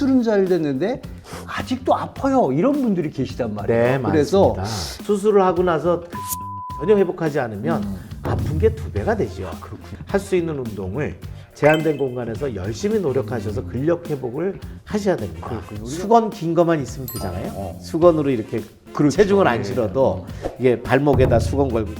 수술은 잘 됐는데 아직도 아파요. 이런 분들이 계시단 말이에요. 네, 그래서 맞습니다. 수술을 하고 나서 전혀 회복하지 않으면 아픈 게 2배가 되죠. 할 수 있는 운동을 제한된 공간에서 열심히 노력하셔서 근력 회복을 하셔야 됩니다. 수건 긴 것만 있으면 되잖아요. 수건으로 이렇게 체중을 안 실어도 이게 발목에다 수건 걸고.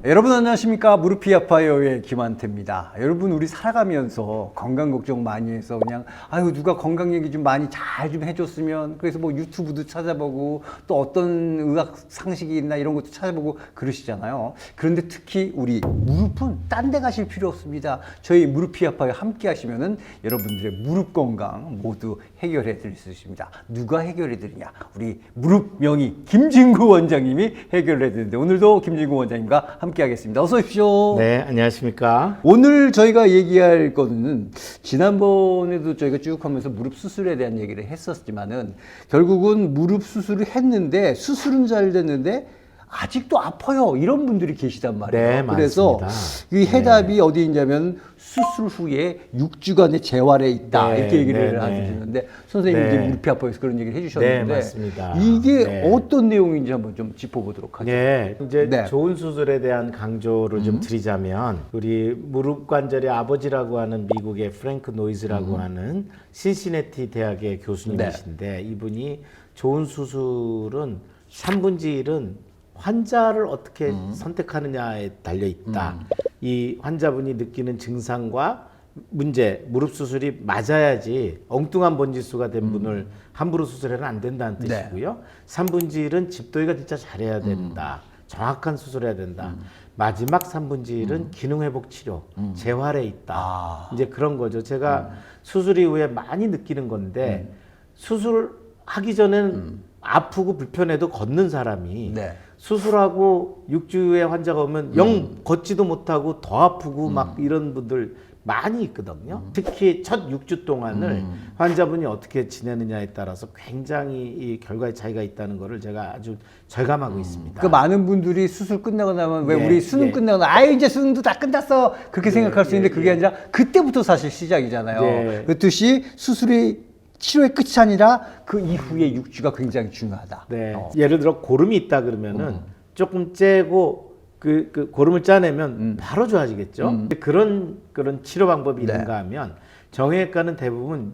여러분 안녕하십니까? 무릎이 아파요의 김한태입니다. 여러분 우리 살아가면서 건강 걱정 많이 해서 그냥 아유 누가 건강 얘기 좀 많이 잘 좀 해줬으면 그래서 뭐 유튜브도 찾아보고 또 어떤 의학 상식이 있나 이런 것도 찾아보고 그러시잖아요. 그런데 특히 우리 무릎은 딴 데 가실 필요 없습니다. 저희 무릎이 아파요 함께 하시면은 여러분들의 무릎 건강 모두 해결해 드릴 수 있습니다. 누가 해결해 드리냐? 우리 무릎 명의 김진구 원장님이 해결해 드리는데 오늘도 김진구 원장님과 함께 하겠습니다. 어서 오십시오. 네, 안녕하십니까. 오늘 저희가 얘기할 거는 지난번에도 저희가 쭉 하면서 무릎 수술에 대한 얘기를 했었지만은 결국은 무릎 수술을 했는데 수술은 잘 됐는데 아직도 아파요. 이런 분들이 계시단 말이에요. 네, 그래서 맞습니다. 이 해답이 어디 있냐면 수술 후에 6주간의 재활에 있다. 네, 이렇게 얘기를 네, 하시는데 선생님이 네. 이제 무릎이 아파서 그런 얘기를 해주셨는데 네, 맞습니다. 이게 네. 어떤 내용인지 한번 좀 짚어보도록 하죠. 네, 이제 네. 좋은 수술에 대한 강조를 좀 드리자면 우리 무릎 관절의 아버지라고 하는 미국의 프랭크 노이즈라고 하는 신시내티 대학의 교수님이신데 이분이 좋은 수술은 3분의 1은 환자를 어떻게 선택하느냐에 달려 있다. 이 환자분이 느끼는 증상과 문제, 무릎 수술이 맞아야지 엉뚱한 번지수가 된 분을 함부로 수술해는 안 된다는 뜻이고요. 3분의 1은 집도의가 진짜 잘해야 된다. 정확한 수술해야 된다. 마지막 3분의 1은 기능회복 치료, 재활에 있다. 이제 그런 거죠. 제가 수술 이후에 많이 느끼는 건데 수술하기 전에는 아프고 불편해도 걷는 사람이 네. 수술하고 6주에 환자가 오면 영 걷지도 못하고 더 아프고 막 이런 분들 많이 있거든요. 특히 첫 6주 동안을 환자분이 어떻게 지내느냐에 따라서 굉장히 이 결과의 차이가 있다는 거를 제가 아주 절감하고 있습니다. 그 많은 분들이 수술 끝나고 나면 왜 예, 우리 수능 예. 끝나고 나면 아유 이제 수능도 다 끝났어 그렇게 생각할 수 있는데 그게 예. 아니라 그때부터 사실 시작이잖아요. 예. 그렇듯이 수술이 치료의 끝이 아니라 그 이후의 6주가 굉장히 중요하다. 네. 예를 들어 고름이 있다 그러면은 조금 째고 그 고름을 짜내면 바로 좋아지겠죠. 그런 치료 방법이 네. 있는가 하면 정형외과는 대부분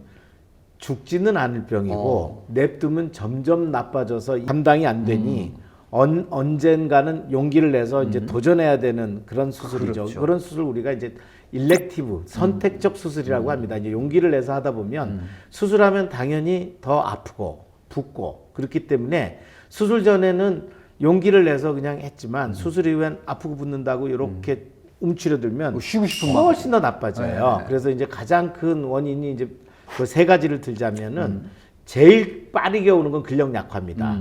죽지는 않을 병이고 냅두면 점점 나빠져서 감당이 안 되니 언젠가는 용기를 내서 이제 도전해야 되는 그런 수술이죠. 그렇죠. 그런 수술 우리가 이제 일렉티브 선택적 수술이라고 합니다. 이제 용기를 내서 하다 보면 수술하면 당연히 더 아프고 붓고 그렇기 때문에 수술 전에는 용기를 내서 그냥 했지만 수술 이후엔 아프고 붓는다고 이렇게 움츠려들면 뭐 쉬고 싶은 마음. 훨씬 더 나빠져요. 네. 그래서 이제 가장 큰 원인이 이제 그 3가지를 들자면은 제일 빠르게 오는 건 근력 약화입니다.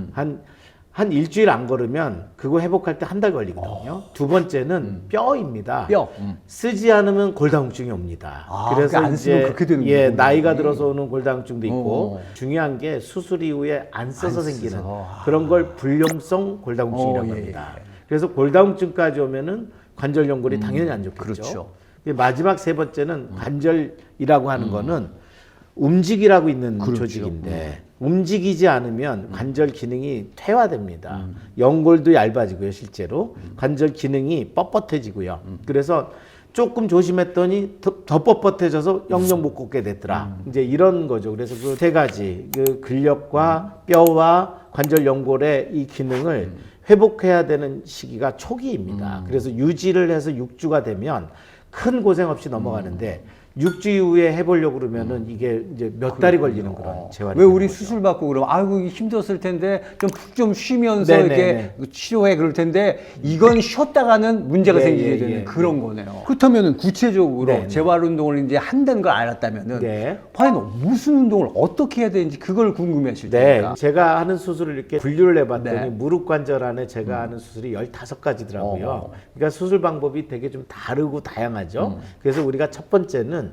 한 일주일 안 걸으면 그거 회복할 때 한 달 걸리거든요. 두 번째는 뼈입니다. 뼈. 쓰지 않으면 골다공증이 옵니다. 아, 그래서 그러니까 안 쓰면 이제 그렇게 되는 예, 거군요. 나이가 들어서 오는 골다공증도 있고 어. 중요한 게 수술 이후에 안 써서 안 생기는 써서. 그런 걸 불용성 골다공증이라고 예, 합니다. 예. 그래서 골다공증까지 오면은 관절 연골이 당연히 안 좋겠죠. 그렇죠. 마지막 3번째는 관절이라고 하는 거는 움직이라고 있는 그렇죠. 조직인데 움직이지 않으면 관절 기능이 퇴화됩니다. 연골도 얇아지고요, 실제로. 관절 기능이 뻣뻣해지고요. 그래서 조금 조심했더니 더 뻣뻣해져서 영영 못 걷게 됐더라. 이제 이런 거죠. 그래서 그 3가지, 그 근력과 뼈와 관절 연골의 이 기능을 회복해야 되는 시기가 초기입니다. 그래서 유지를 해서 6주가 되면 큰 고생 없이 넘어가는데 6주 이후에 해보려고 그러면은 이게 이제 몇 달이 걸리는 그런 재활이 왜 되는 우리 거죠. 수술 받고 그러면 아이고 이게 힘들었을 텐데 좀 푹 좀 쉬면서 네네네. 이렇게 치료해 그럴 텐데 이건 쉬었다가는 문제가 예, 생기게 예, 되는 예, 그런 거네요. 그렇다면은 구체적으로 네네. 재활 운동을 이제 한다는 걸 알았다면은 네. 과연 무슨 운동을 어떻게 해야 되는지 그걸 궁금해하실 네, 테니까. 제가 하는 수술을 이렇게 분류를 해봤더니 네. 무릎 관절 안에 제가 하는 수술이 15가지더라고요. 어. 그러니까 수술 방법이 되게 좀 다르고 다양하죠. 그래서 우리가 첫 번째는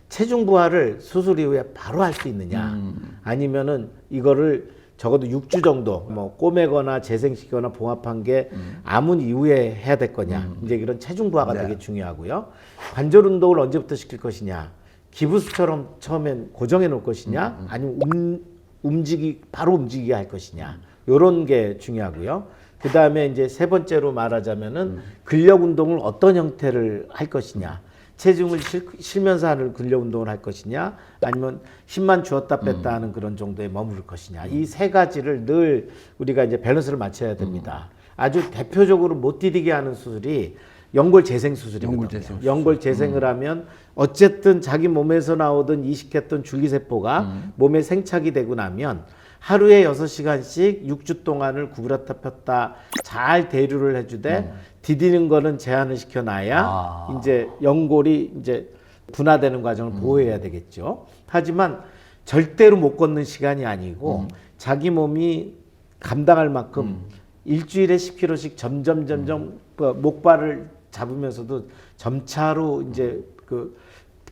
체중 부하를 수술 이후에 바로 할 수 있느냐, 아니면은 이거를 적어도 6주 정도 뭐 꼬매거나 재생시키거나 봉합한 게 아문 이후에 해야 될 거냐. 이제 이런 체중 부하가 네. 되게 중요하고요. 관절 운동을 언제부터 시킬 것이냐. 기부스처럼 처음엔 고정해 놓을 것이냐. 아니면 바로 움직이게 할 것이냐. 요런 게 중요하고요. 그 다음에 이제 세 번째로 말하자면은 근력 운동을 어떤 형태를 할 것이냐. 체중을 실면서 하는 근력 운동을 할 것이냐, 아니면 힘만 주었다 뺐다 하는 그런 정도에 머무를 것이냐. 이 세 가지를 늘 우리가 이제 밸런스를 맞춰야 됩니다. 아주 대표적으로 못 디디게 하는 수술이 연골 재생 수술이거든요. 연골 재생을 하면 어쨌든 자기 몸에서 나오던 이식했던 줄기세포가 몸에 생착이 되고 나면 하루에 6시간씩 6주 동안을 구부렸다 폈다 잘 대류를 해주되 디디는 거는 제한을 시켜놔야 이제 연골이 이제 분화되는 과정을 보호해야 되겠죠. 하지만 절대로 못 걷는 시간이 아니고 자기 몸이 감당할 만큼 일주일에 10kg씩 점점 목발을 잡으면서도 점차로 이제 그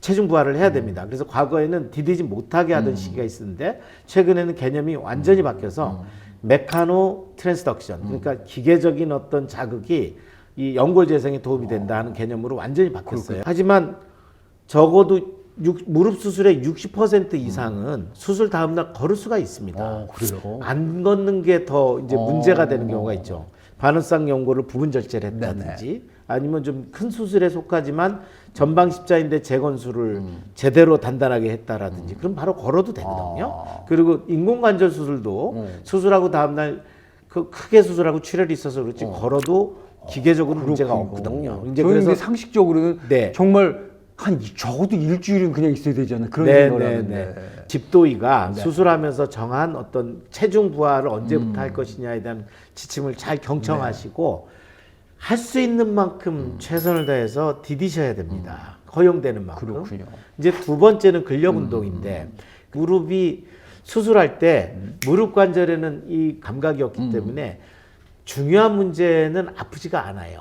체중 부하를 해야 됩니다. 그래서 과거에는 디디지 못하게 하던 시기가 있었는데 최근에는 개념이 완전히 바뀌어서 메카노 트랜스덕션, 그러니까 기계적인 어떤 자극이 이 연골 재생에 도움이 된다 하는 개념으로 완전히 바뀌었어요. 하지만 적어도 무릎 수술의 60% 이상은 수술 다음날 걸을 수가 있습니다. 그래요? 안 걷는 게 더 이제 문제가 되는 경우가 있죠. 반응성 연골을 부분 절제를 했다든지 아니면 좀 큰 수술에 속하지만 전방 십자인대 재건술을 제대로 단단하게 했다라든지 그럼 바로 걸어도 되거든요. 그리고 인공관절 수술도 수술하고 다음날 그 크게 수술하고 출혈이 있어서 그렇지 걸어도 기계적으로 문제가 없거든요. 이제 그래서 상식적으로는 네. 정말 적어도 일주일은 그냥 있어야 되잖아요. 그런 생각을 하는데. 집도의가 수술하면서 정한 어떤 체중 부하를 언제부터 할 것이냐에 대한 지침을 잘 경청하시고 할 수 있는 만큼 최선을 다해서 디디셔야 됩니다. 허용되는 만큼. 그렇군요. 이제 두 번째는 근력 운동인데 무릎이 수술할 때 무릎 관절에는 이 감각이 없기 때문에 중요한 문제는 아프지가 않아요.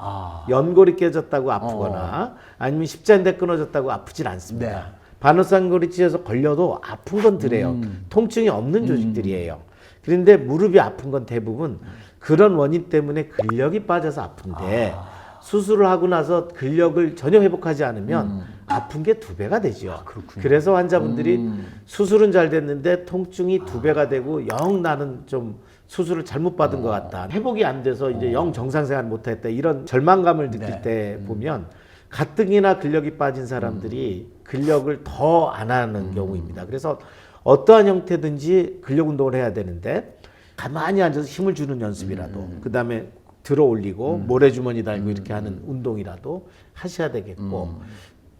연골이 깨졌다고 아프거나 아니면 십자인대 끊어졌다고 아프진 않습니다. 네. 반어쌍골이 찢어서 걸려도 아픈 건 덜해요. 통증이 없는 조직들이에요. 그런데 무릎이 아픈 건 대부분 그런 원인 때문에 근력이 빠져서 아픈데 수술을 하고 나서 근력을 전혀 회복하지 않으면 아픈 게 2배가 되죠. 그래서 환자분들이 수술은 잘 됐는데 통증이 2배가 되고 영 나는 좀 수술을 잘못 받은 것 같다. 회복이 안 돼서 이제 영 정상생활 못했다. 이런 절망감을 느낄 때 보면 가뜩이나 근력이 빠진 사람들이 근력을 더 안 하는 경우입니다. 그래서 어떠한 형태든지 근력 운동을 해야 되는데 가만히 앉아서 힘을 주는 연습이라도 그 다음에 들어 올리고 모래주머니 달고 이렇게 하는 운동이라도 하셔야 되겠고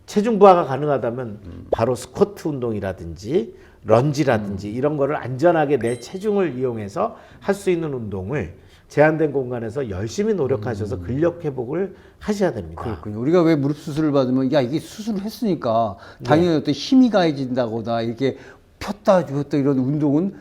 체중 부하가 가능하다면 바로 스쿼트 운동이라든지 런지라든지 이런 거를 안전하게 내 체중을 이용해서 할 수 있는 운동을 제한된 공간에서 열심히 노력하셔서 근력 회복을 하셔야 됩니다. 그렇군요. 우리가 왜 무릎 수술을 받으면 야 이게 수술을 했으니까 당연히 어떤 힘이 가해진다거나 이렇게 폈다 주었다 이런 운동은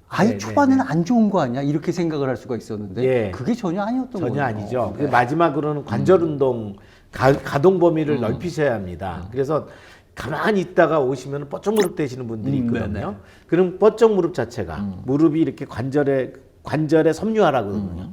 아예 초반에는 안 좋은 거 아니야? 이렇게 생각을 할 수가 있었는데 그게 전혀 아니었던 거예요. 전혀 아니죠. 마지막으로는 관절 운동 가동 범위를 넓히셔야 합니다. 그래서 가만히 있다가 오시면 뻗쩍 무릎 되시는 분들이 있거든요. 그럼 뻗쩍 무릎 자체가 무릎이 이렇게 관절에 섬유화라거든요.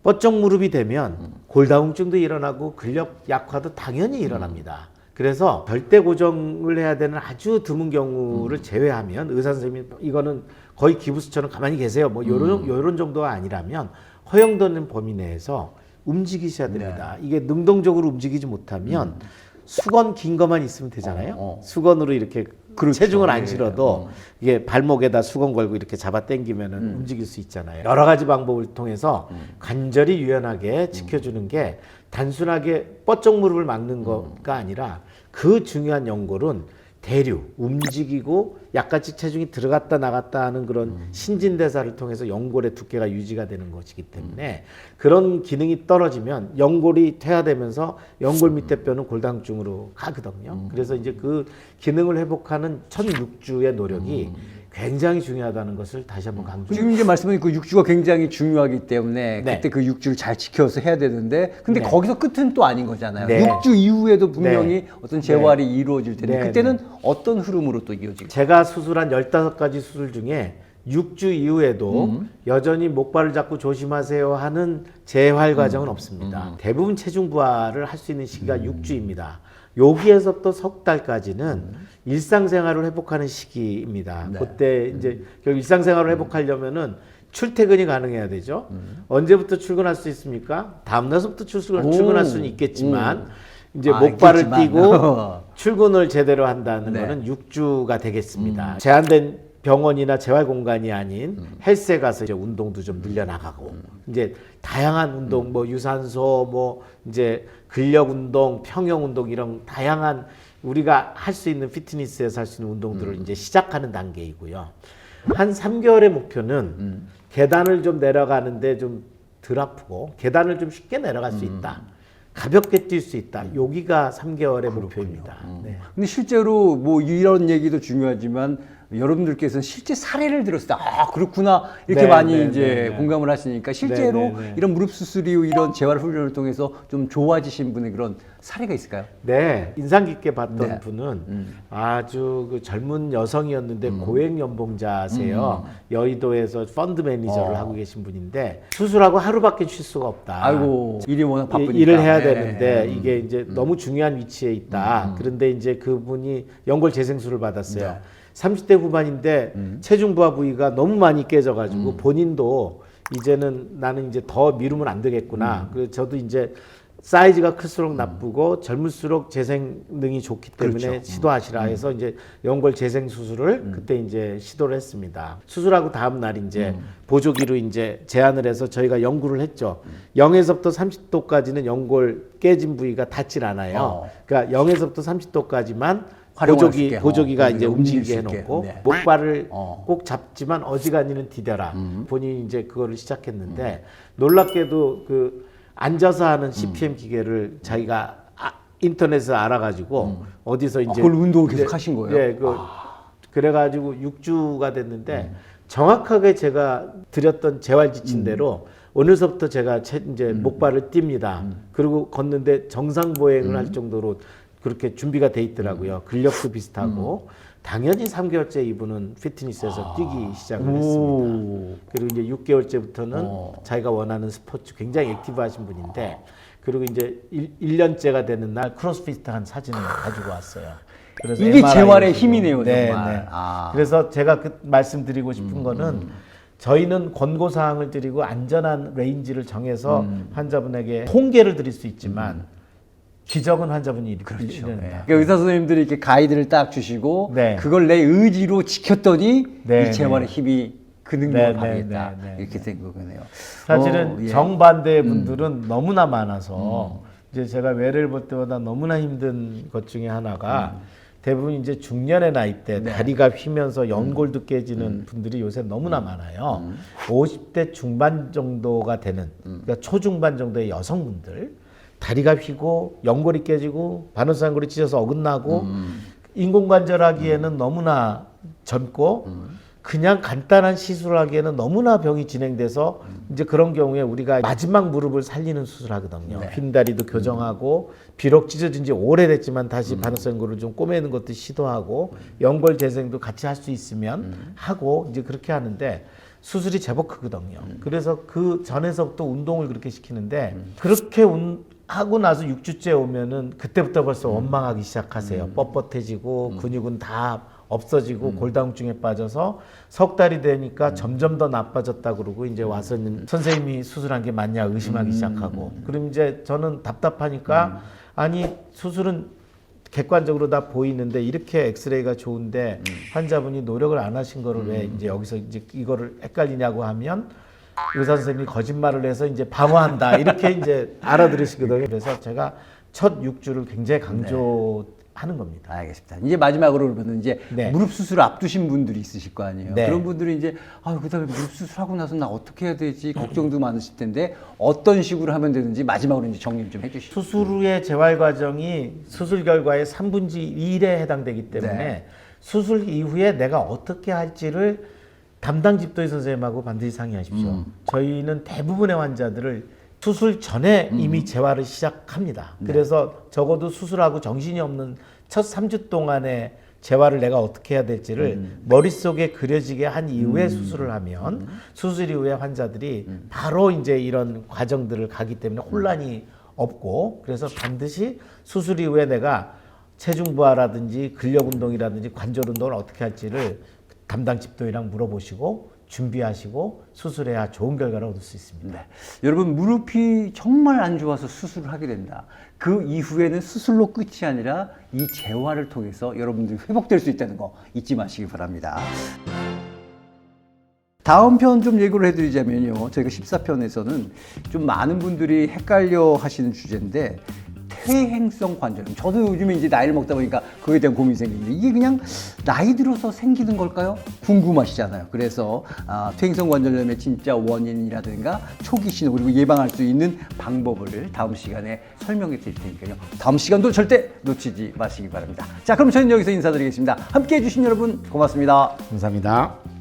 뻗쩍 무릎이 되면 골다공증도 일어나고 근력 약화도 당연히 일어납니다. 그래서 절대 고정을 해야 되는 아주 드문 경우를 제외하면 의사 선생님이 이거는 거의 기부스처럼 가만히 계세요. 뭐 요런 정도가 아니라면 허용되는 범위 내에서 움직이셔야 됩니다. 이게 능동적으로 움직이지 못하면 수건 긴 것만 있으면 되잖아요. 수건으로 이렇게 체중을 안 실어도 이게 발목에다 수건 걸고 이렇게 잡아 당기면은 움직일 수 있잖아요. 여러 가지 방법을 통해서 관절이 유연하게 지켜주는 게 단순하게 뻗쩍 무릎을 막는 거가 아니라 그 중요한 연골은 대류, 움직이고 약간씩 체중이 들어갔다 나갔다 하는 그런 신진대사를 통해서 연골의 두께가 유지가 되는 것이기 때문에 그런 기능이 떨어지면 연골이 퇴화되면서 연골 밑에 뼈는 골다공증으로 가거든요. 그래서 이제 그 기능을 회복하는 첫 6주의 노력이 굉장히 중요하다는 것을 다시 한번 강조합니다. 지금 이제 말씀하신 그 6주가 굉장히 중요하기 때문에 그때 그 6주를 잘 지켜서 해야 되는데 근데 거기서 끝은 또 아닌 거잖아요. 6주 이후에도 분명히 어떤 재활이 이루어질 텐데 그때는 어떤 흐름으로 또 이어지고? 제가 수술한 15가지 수술 중에 6주 이후에도 여전히 목발을 잡고 조심하세요 하는 재활 과정은 없습니다. 대부분 체중 부하를 할 수 있는 시기가 6주입니다. 여기에서부터 석 달까지는 일상생활을 회복하는 시기입니다. 네. 그때 이제 결국 일상생활을 회복하려면은 출퇴근이 가능해야 되죠. 언제부터 출근할 수 있습니까? 다음 날서부터 출근할 수는 있겠지만 이제 목발을 있겠지만. 띄고 출근을 제대로 한다는 네. 거는 6주가 되겠습니다. 제한된 병원이나 재활 공간이 아닌 헬스에 가서 이제 운동도 좀 늘려나가고 이제 다양한 운동 뭐 유산소 뭐 이제 근력 운동, 평형 운동 이런 다양한 우리가 할 수 있는 피트니스에서 할 수 있는 운동들을 이제 시작하는 단계이고요. 한 3개월의 목표는 계단을 좀 내려가는데 좀 덜 아프고 계단을 좀 쉽게 내려갈 수 있다. 가볍게 뛸 수 있다. 여기가 3개월의 목표입니다. 네. 근데 실제로 뭐 이런 얘기도 중요하지만 여러분들께서는 실제 사례를 들었을 때 아 그렇구나 이렇게 네, 많이 네, 이제 네, 네. 공감을 하시니까 실제로 네, 네, 네. 이런 무릎 수술 이후 이런 재활 훈련을 통해서 좀 좋아지신 분의 그런 사례가 있을까요? 네, 인상 깊게 봤던 네. 분은 아주 그 젊은 여성이었는데 고액 연봉자세요. 여의도에서 펀드 매니저를 하고 계신 분인데 수술하고 하루밖에 쉴 수가 없다. 아이고 일이 워낙 바쁘니까 일을 해야 네. 되는데 이게 이제 너무 중요한 위치에 있다. 그런데 이제 그분이 연골 재생술을 받았어요. 네. 30대 후반인데 체중 부하 부위가 너무 많이 깨져가지고 본인도 이제는 나는 이제 더 미루면 안 되겠구나. 그래서 저도 이제 사이즈가 클수록 나쁘고 젊을수록 재생능이 좋기 때문에 그렇죠. 시도하시라 해서 이제 연골 재생 수술을 그때 이제 시도를 했습니다. 수술하고 다음 날 이제 보조기로 이제 제안을 해서 저희가 연구를 했죠. 0에서부터 30도까지는 연골 깨진 부위가 닿질 않아요. 그러니까 0에서부터 30도까지만 활용할 수 있게. 보조기가 이제 움직일 수 움직이게 있게. 해놓고 네. 목발을 꼭 잡지만 어지간히는 디뎌라. 본인이 이제 그거를 시작했는데 놀랍게도 그 앉아서 하는 CPM 기계를 자기가 인터넷에서 알아가지고 어디서 이제 그걸 운동을 계속 하신 거예요? 네, 그래가지고 6주가 됐는데 정확하게 제가 드렸던 재활 지침대로 오늘서부터 제가 이제 목발을 띱니다. 그리고 걷는데 정상 보행을 할 정도로 그렇게 준비가 돼 있더라고요. 근력도 비슷하고 당연히 3개월째 이분은 피트니스에서 뛰기 시작을 했습니다. 그리고 이제 6개월째부터는 자기가 원하는 스포츠 굉장히 액티브하신 분인데 그리고 이제 1년째가 되는 날 크로스핏한 사진을 가지고 왔어요. 그래서 이게 MRI 재활의 를 힘이네요, 네, 정말. 네. 아. 그래서 제가 말씀드리고 싶은 거는 저희는 권고 사항을 드리고 안전한 레인지를 정해서 환자분에게 통계를 드릴 수 있지만 기적은 환자분이 일으킨다. 그러니까 의사 선생님들이 이렇게 가이드를 딱 주시고 네. 그걸 내 의지로 지켰더니 네, 이 재활의 힘이 그 능력을 네, 발휘했다. 네, 네, 이렇게 생각하네요. 사실은 예. 정반대의 분들은 너무나 많아서 이제 제가 외래를 볼 때마다 너무나 힘든 것 중에 하나가 대부분 이제 중년의 나이 때 다리가 휘면서 연골도 깨지는 분들이 요새 너무나 많아요. 50대 중반 정도가 되는 그러니까 초중반 정도의 여성분들 다리가 휘고 연골이 깨지고 반원상골이 찢어서 어긋나고 인공관절하기에는 너무나 젊고 그냥 간단한 시술을 하기에는 너무나 병이 진행돼서 이제 그런 경우에 우리가 마지막 무릎을 살리는 수술을 하거든요. 휜다리도 교정하고 비록 찢어진 지 오래됐지만 다시 반원상골을 좀 꼬매는 것도 시도하고 연골 재생도 같이 할 수 있으면 하고 이제 그렇게 하는데 수술이 제법 크거든요. 그래서 그 전에서부터 운동을 그렇게 시키는데 그렇게 하고 나서 6주째 오면은 그때부터 벌써 원망하기 시작하세요. 뻣뻣해지고 근육은 다 없어지고 골다공증에 빠져서 석 달이 되니까 점점 더 나빠졌다 그러고 이제 와서는 선생님이 수술한 게 맞냐 의심하기 시작하고 그럼 이제 저는 답답하니까 아니 수술은 객관적으로 다 보이는데 이렇게 엑스레이가 좋은데 환자분이 노력을 안 하신 거를 왜 이제 여기서 이제 이거를 헷갈리냐고 하면 의사 선생님이 거짓말을 해서 이제 방어한다 이렇게 이제 알아들으시거든요. 그래서 제가 첫 6주를 굉장히 강조하는 겁니다. 알겠습니다. 이제 마지막으로 그러면 이제 네. 무릎 수술 앞두신 분들이 있으실 거 아니에요. 네. 그런 분들이 이제 그다음에 무릎 수술하고 나서 나 어떻게 해야 되지 걱정도 많으실 텐데 어떤 식으로 하면 되는지 마지막으로 이제 정리 좀 해주시죠. 수술 후의 재활 과정이 수술 결과의 3분의 1에 해당되기 때문에 네. 수술 이후에 내가 어떻게 할지를 담당 집도의 선생님하고 반드시 상의하십시오. 저희는 대부분의 환자들을 수술 전에 이미 재활을 시작합니다. 그래서 적어도 수술하고 정신이 없는 첫 3주 동안의 재활을 내가 어떻게 해야 될지를 머릿속에 그려지게 한 이후에 수술을 하면 수술 이후에 환자들이 바로 이제 이런 과정들을 가기 때문에 혼란이 없고, 그래서 반드시 수술 이후에 내가 체중 부하라든지 근력 운동이라든지 관절 운동을 어떻게 할지를 담당 집도이랑 물어보시고 준비하시고 수술해야 좋은 결과를 얻을 수 있습니다. 네. 여러분, 무릎이 정말 안 좋아서 수술을 하게 된다. 그 이후에는 수술로 끝이 아니라 이 재활을 통해서 여러분들이 회복될 수 있다는 거 잊지 마시기 바랍니다. 다음 편 좀 예고를 해드리자면요. 저희가 14편에서는 좀 많은 분들이 헷갈려 하시는 주제인데, 퇴행성 관절염. 저도 요즘에 이제 나이를 먹다 보니까 그거에 대한 고민이 생기는데, 이게 그냥 나이 들어서 생기는 걸까요? 궁금하시잖아요. 그래서 퇴행성 관절염의 진짜 원인이라든가 초기 신호, 그리고 예방할 수 있는 방법을 다음 시간에 설명해 드릴 테니까요. 다음 시간도 절대 놓치지 마시기 바랍니다. 자, 그럼 저희는 여기서 인사드리겠습니다. 함께 해주신 여러분 고맙습니다. 감사합니다.